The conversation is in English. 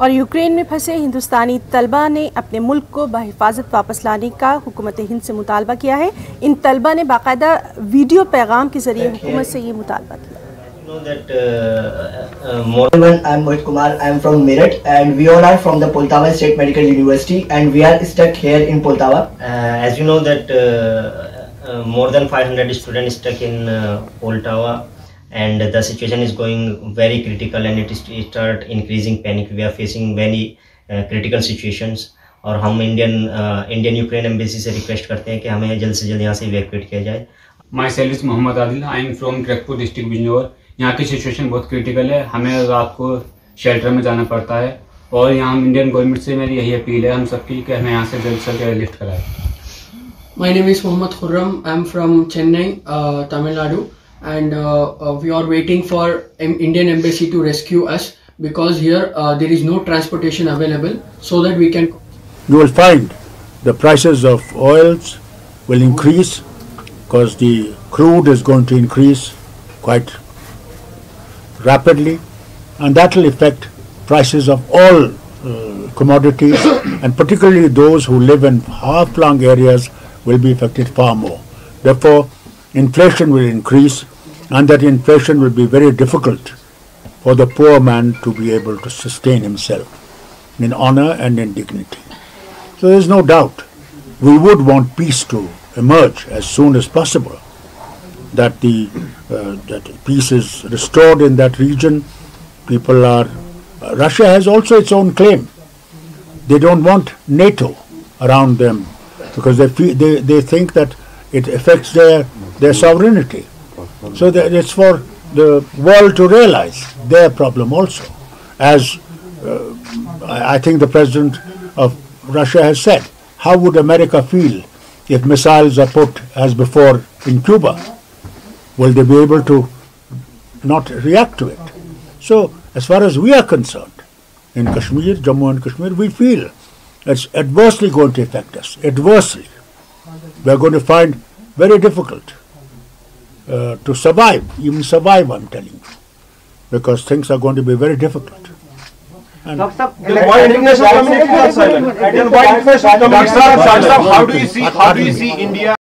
और यूक्रेन में फंसे हिंदुस्तानी तलबा ने अपने मुल्क को बहिफाजत वापस लाने का हुकूमत हिंद से मुतालबा किया है। इन तलबा ने बाकायदा वीडियो पैगाम के जरिए हुकूमत से ये मुतालबा किया। I'm Mohit Kumar. I'm from Meerut, and we all are from the Poltava State Medical University, and we are stuck here in Poltava. As you know that more than 500 students stuck in Poltava, and the situation is going very critical, and it start increasing panic. We are facing very critical situations, और हम Indian Ukraine embassy से request करते हैं कि हमें जल्द से जल्द यहाँ से इवैक्यूएट किया जाए। Myself is Mohammad Adil. I am from Krekpur district Bijnor. यहाँ की सिचुएशन बहुत क्रिटिकल है, हमें रात को शेल्टर में जाना पड़ता है, और यहाँ इंडियन गवर्नमेंट से मेरी यही अपील है हम सबकी कि हमें यहाँ से जल्द से जल्द एयरलिफ्ट कराए। My name is Mohammad Khurram. I am from Chennai, Tamil Nadu, and we are waiting for Indian embassy to rescue us because here there is no transportation available so that we can. You will find the prices of oils will increase because the crude is going to increase quite rapidly, and that will affect prices of all commodities, and particularly those who live in far-flung areas will be affected far more. Therefore, inflation will increase, and that inflation will be very difficult for the poor man to be able to sustain himself in honor and in dignity. So there is no doubt we would want peace to emerge as soon as possible, that that peace is restored in that region. People are Russia has also its own claim. They don't want NATO around them because they think that it affects their sovereignty. So that it's for the world to realize their problem also. As I think the president of Russia has said, how would America feel if missiles are put as before in Cuba? Will they be able to not react to it? So, as far as we are concerned, in Kashmir, Jammu and Kashmir, we feel it's adversely going to affect us. Adversely. We are going to find very difficult to survive, even survive, I'm telling you, because things are going to be very difficult. And then why international community is silent? Then why international community is silent? How do you see India?